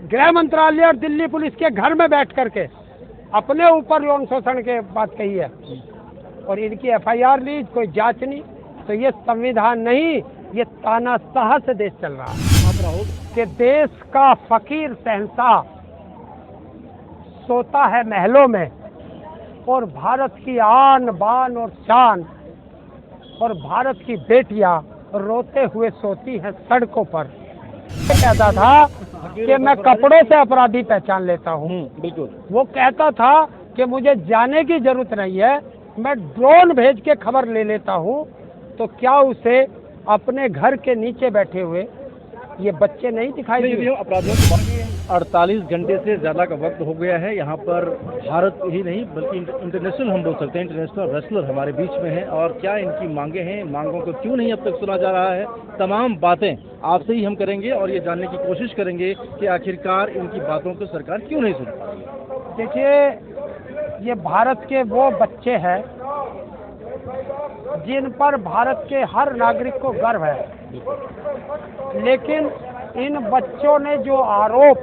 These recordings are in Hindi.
गृह मंत्रालय और दिल्ली पुलिस के घर में बैठ करके अपने ऊपर यौन शोषण के बात कही है और इनकी एफआईआर ली, कोई जांच नहीं। तो ये संविधान नहीं, ये तानाशाह से देश चल रहा है कि देश का फकीर शहंशाह सोता है महलों में और भारत की आन बान और शान और भारत की बेटियां रोते हुए सोती हैं सड़कों पर। कहता था कि मैं कपड़ों से अपराधी पहचान लेता हूँ। बिल्कुल। वो कहता था कि मुझे जाने की जरूरत नहीं है, मैं ड्रोन भेज के खबर ले लेता हूँ। तो क्या उसे अपने घर के नीचे बैठे हुए ये बच्चे नहीं दिखाई दिए? अपराधियों को 48 घंटे से ज़्यादा का वक्त हो गया है। यहाँ पर भारत ही नहीं बल्कि इंटरनेशनल, हम बोल सकते हैं इंटरनेशनल रेसलर हमारे बीच में हैं। और क्या इनकी मांगे हैं, मांगों को क्यों नहीं अब तक सुना जा रहा है, तमाम बातें आपसे ही हम करेंगे और ये जानने की कोशिश करेंगे कि आखिरकार इनकी बातों को सरकार क्यों नहीं सुन पा रही। देखिए, ये भारत के वो बच्चे हैं जिन पर भारत के हर नागरिक को गर्व है, लेकिन इन बच्चों ने जो आरोप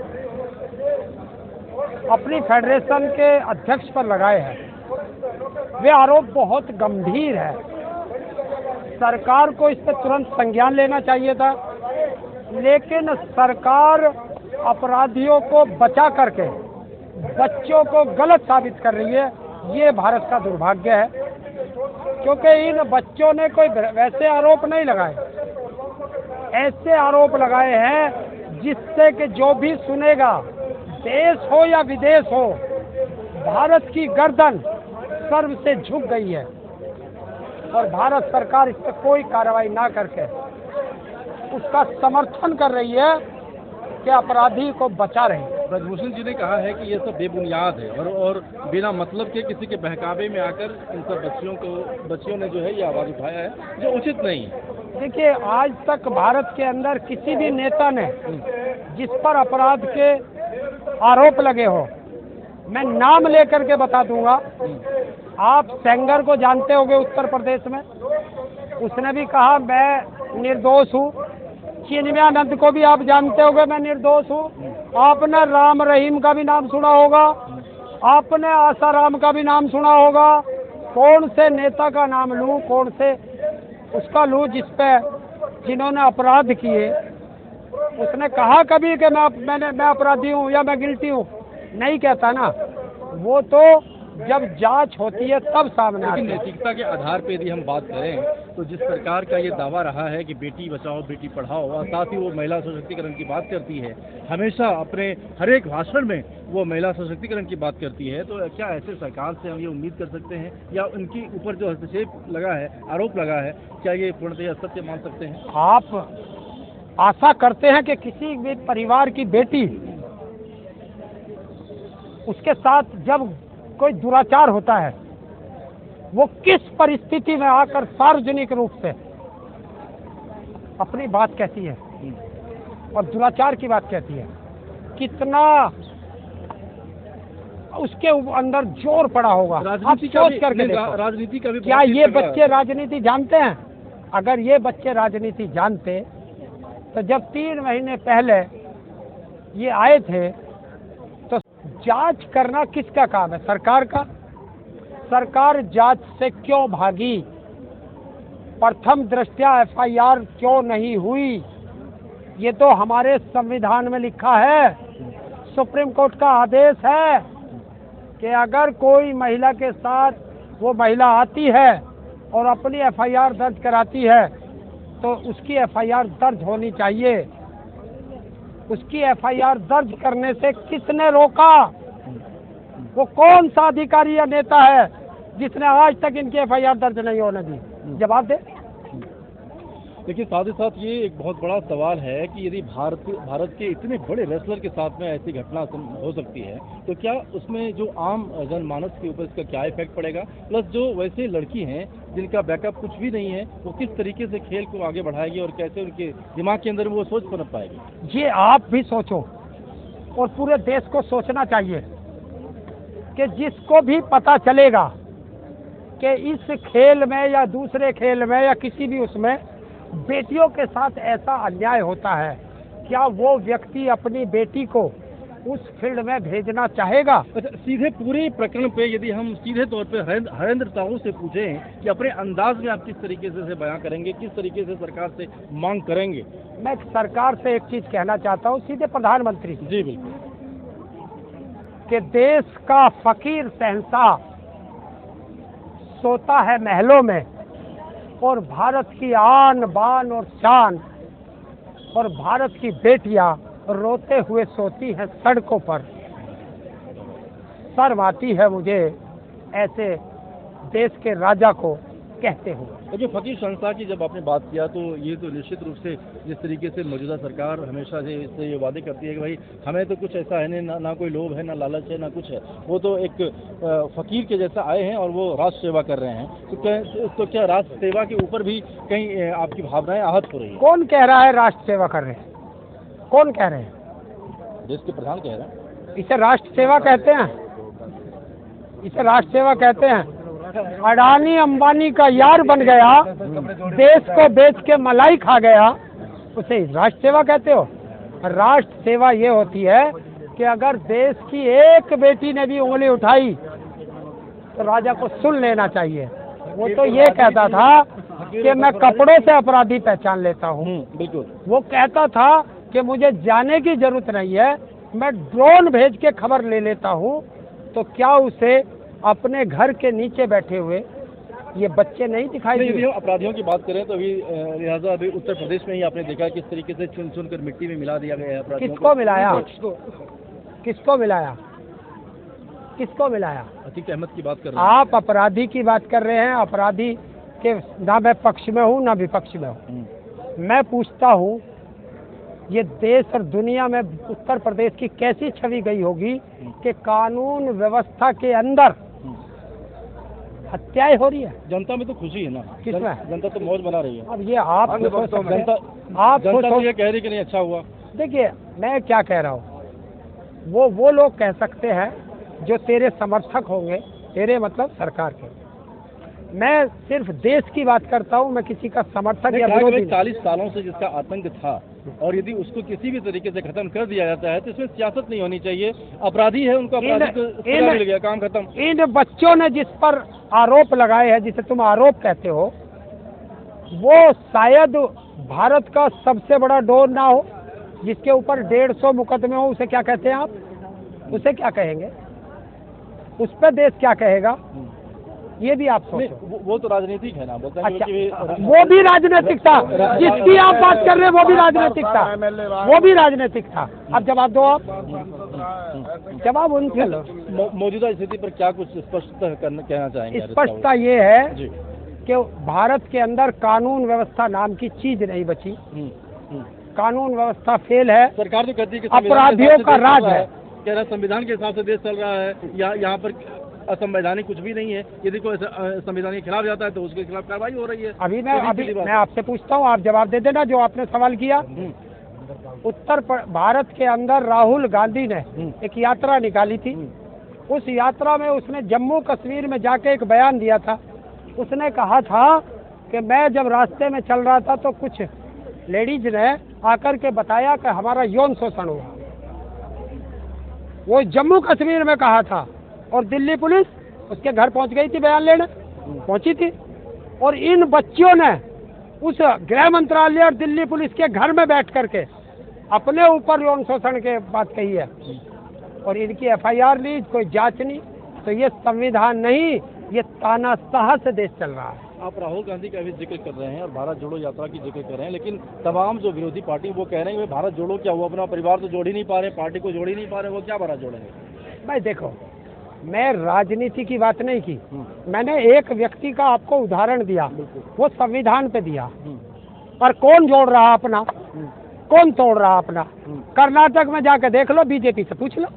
अपनी फेडरेशन के अध्यक्ष पर लगाए हैं वे आरोप बहुत गंभीर है। सरकार को इस पर तुरंत संज्ञान लेना चाहिए था, लेकिन सरकार अपराधियों को बचा करके बच्चों को गलत साबित कर रही है। ये भारत का दुर्भाग्य है, क्योंकि इन बच्चों ने कोई वैसे आरोप नहीं लगाए, ऐसे आरोप लगाए हैं जिससे कि जो भी सुनेगा, देश हो या विदेश हो, भारत की गर्दन सर्व से झुक गई है और भारत सरकार इस पर कोई कार्रवाई ना करके उसका समर्थन कर रही है कि अपराधी को बचा रही है। ब्रजभूषण जी ने कहा है कि ये सब बेबुनियाद है और बिना मतलब के किसी के बहकावे में आकर इन सब बच्चियों ने जो है ये आवाज उठाया है, जो उचित नहीं है। देखिए, आज तक भारत के अंदर किसी भी नेता ने जिस पर अपराध के आरोप लगे हो, मैं नाम लेकर के बता दूंगा। आप सेंगर को जानते होंगे उत्तर प्रदेश में, उसने भी कहा मैं निर्दोष हूँ। चिन्मयानंद को भी आप जानते होंगे, मैं निर्दोष हूँ। आपने राम रहीम का भी नाम सुना होगा, आपने आसाराम का भी नाम सुना होगा। कौन से नेता का नाम लूँ, कौन से उसका लूँ जिन्होंने अपराध किए? उसने कहा कभी कि मैं अपराधी हूँ या मैं गिल्टी हूँ? नहीं कहता ना। वो तो जब जांच होती है तब सामने आती है। नैतिकता के आधार पर यदि हम बात करें तो जिस सरकार का ये दावा रहा है कि बेटी बचाओ बेटी पढ़ाओ, और साथ ही वो महिला सशक्तिकरण की बात करती है, हमेशा अपने हर एक भाषण में वो महिला सशक्तिकरण की बात करती है, तो क्या ऐसे सरकार से हम ये उम्मीद कर सकते हैं या उनके ऊपर जो हस्तक्षेप लगा है, आरोप लगा है, क्या ये पूर्णतः सत्य मान सकते हैं? आप आशा करते हैं कि किसी भी परिवार की बेटी, उसके साथ जब कोई दुराचार होता है, वो किस परिस्थिति में आकर सार्वजनिक रूप से अपनी बात कहती है और दुराचार की बात कहती है, कितना उसके अंदर जोर पड़ा होगा। आप सोच करके देखो, राजनीति का भी क्या ये बच्चे राजनीति जानते हैं? अगर ये बच्चे राजनीति जानते तो जब 3 महीने पहले ये आए थे तो जांच करना किसका काम है? सरकार का। सरकार जांच से क्यों भागी? प्रथम दृष्टया एफआईआर क्यों नहीं हुई? ये तो हमारे संविधान में लिखा है, सुप्रीम कोर्ट का आदेश है कि अगर कोई महिला के साथ वो महिला आती है और अपनी एफआईआर दर्ज कराती है तो उसकी एफआईआर दर्ज होनी चाहिए। उसकी एफआईआर दर्ज करने से किसने रोका? वो कौन सा अधिकारी या नेता है जिसने आज तक इनकी एफआईआर दर्ज नहीं होने दी? जवाब दे। लेकिन साथ ही साथ ये एक बहुत बड़ा सवाल है कि यदि भारत के इतने बड़े रेसलर के साथ में ऐसी घटना हो सकती है तो क्या उसमें जो आम जनमानस के ऊपर इसका क्या इफेक्ट पड़ेगा? प्लस जो वैसे लड़की हैं जिनका बैकअप कुछ भी नहीं है, वो किस तरीके से खेल को आगे बढ़ाएगी और कैसे उनके दिमाग के अंदर वो सोच पनप पाएगी? ये आप भी सोचो और पूरे देश को सोचना चाहिए कि जिसको भी पता चलेगा कि इस खेल में या दूसरे खेल में या किसी भी उसमें बेटियों के साथ ऐसा अन्याय होता है, क्या वो व्यक्ति अपनी बेटी को उस फील्ड में भेजना चाहेगा। अच्छा, सीधे पूरे प्रकरण पे यदि हम सीधे तौर पे हरेंद्र साहू से पूछें कि अपने अंदाज में आप किस तरीके से बयां करेंगे, किस तरीके से सरकार से मांग करेंगे? मैं सरकार से एक चीज कहना चाहता हूँ, सीधे प्रधानमंत्री से, जी बिल्कुल, कि देश का फकीर शहंशाह सोता है महलों में और भारत की आन बान और शान और भारत की बेटियां रोते हुए सोती हैं सड़कों पर। शर्म आती है मुझे ऐसे देश के राजा को कहते हुए। तो जो फकीर शहंशाह की जब आपने बात किया तो ये तो निश्चित रूप से जिस तरीके से मौजूदा सरकार हमेशा से इससे ये वादे करती है कि भाई हमें तो कुछ ऐसा है नहीं, ना कोई लोभ है, ना लालच है, ना कुछ है, वो तो एक फकीर के जैसा आए हैं और वो राष्ट्र सेवा कर रहे हैं। तो क्या राष्ट्र सेवा के ऊपर भी कहीं आपकी भावनाएं आहत हो रही है? कौन कह रहा है राष्ट्र सेवा कर रहे हैं? कौन कह रहे हैं? देश के प्रधान कह रहे हैं। इसे राष्ट्र सेवा कहते हैं? इसे राष्ट्र सेवा कहते हैं? अडानी अंबानी का यार बन गया, देश को बेच के मलाई खा गया, उसे राष्ट्र सेवा कहते हो? राष्ट्र सेवा ये होती है कि अगर देश की एक बेटी ने भी उंगली उठाई तो राजा को सुन लेना चाहिए। वो तो ये कहता था कि मैं कपड़ों से अपराधी पहचान लेता हूँ। बिल्कुल। वो कहता था कि मुझे जाने की जरूरत नहीं है, मैं ड्रोन भेज के खबर ले लेता हूँ। तो क्या उसे अपने घर के नीचे बैठे हुए ये बच्चे नहीं दिखाई दिए? यदि हम अपराधियों की बात करें तो लिहाजा अभी उत्तर प्रदेश में ही आपने देखा किस तरीके से चुन चुन कर मिट्टी में मिला दिया गया है अपराधियों को। किसको मिलाया? किसको मिलाया? किसको मिलाया? अतीक अहमद की बात कर रहे हैं आप। अपराधी की बात कर रहे हैं। अपराधी के ना मैं पक्ष में हूँ ना विपक्ष में हूँ। मैं पूछता हूँ, ये देश और दुनिया में उत्तर प्रदेश की कैसी छवि गई होगी कि कानून व्यवस्था के अंदर हत्याएं हो रही है। जनता में तो खुशी है ना? किसमें? जनता तो मौज बना रही है। अब ये आप जनता तो ये कह रही कि नहीं अच्छा हुआ। देखिए मैं क्या कह रहा हूँ, वो लोग कह सकते हैं जो तेरे समर्थक होंगे, तेरे मतलब सरकार के। मैं सिर्फ देश की बात करता हूँ, मैं किसी का समर्थक या विरोधी नहीं। 40 सालों से जिसका आतंक था और यदि उसको किसी भी तरीके से खत्म कर दिया जाता है तो इसमें सियासत नहीं होनी चाहिए। अपराधी है, उनका अपराधी को सजा मिल गया, काम खत्म। इन बच्चों ने जिस पर आरोप लगाए हैं, जिसे तुम आरोप कहते हो, वो शायद भारत का सबसे बड़ा डॉन ना हो, जिसके ऊपर 150 मुकदमे हो। उसे क्या कहते हैं आप? उसे क्या कहेंगे? उस पर देश क्या कहेगा? ये भी आप सोचो। वो तो राजनीतिक है ना, बोलते हैं अच्छा, कि वो भी राजनीतिक था। जिसकी आप बात कर रहे हैं वो भी राजनीतिक था, वो भी राजनीतिक था। अब जवाब दो आप, जवाब उनसे लो। मौजूदा स्थिति पर क्या कुछ स्पष्ट कहना चाहेंगे? स्पष्टता ये है कि भारत के अंदर कानून व्यवस्था नाम की चीज नहीं बची। कानून व्यवस्था फेल है। सरकार तो कहती है कि अपराधियों का राज है। कह रहा संविधान के हिसाब से देश चल रहा है, यहाँ पर असंवैधानिक कुछ भी नहीं है। यदि कोई संविधान के खिलाफ जाता है तो उसके खिलाफ कार्रवाई हो रही है। अभी मैं आपसे पूछता हूँ, आप जवाब दे देना जो आपने सवाल किया। भारत के अंदर राहुल गांधी ने एक यात्रा निकाली थी। उस यात्रा में उसने जम्मू कश्मीर में जाके एक बयान दिया था। उसने कहा था कि मैं जब रास्ते में चल रहा था तो कुछ लेडीज ने आकर के बताया कि हमारा यौन शोषण हुआ। वो जम्मू कश्मीर में कहा था और दिल्ली पुलिस उसके घर पहुंच गई थी, बयान लेने पहुंची थी। और इन बच्चियों ने उस गृह मंत्रालय और दिल्ली पुलिस के घर में बैठ करके अपने ऊपर यौन शोषण के बात कही है और इनकी FIR ली, कोई जांच नहीं। तो ये संविधान नहीं, ये तानाशाह से देश चल रहा है। आप राहुल गांधी का भी जिक्र कर रहे हैं और भारत जोड़ो यात्रा की जिक्र कर रहे हैं, लेकिन तमाम जो विरोधी पार्टी वो कह रहे हैं कि भारत जोड़ो क्या, वो अपना परिवार तो जोड़ ही नहीं पा रहे, पार्टी को जोड़ ही नहीं पा रहे, वो क्या भारत जोड़ेंगे? भाई देखो, मैं राजनीति की बात नहीं की, मैंने एक व्यक्ति का आपको उदाहरण दिया, वो संविधान पे दिया। पर कौन जोड़ रहा अपना, कौन तोड़ रहा अपना? कर्नाटक में जाके देख लो, बीजेपी से पूछ लो।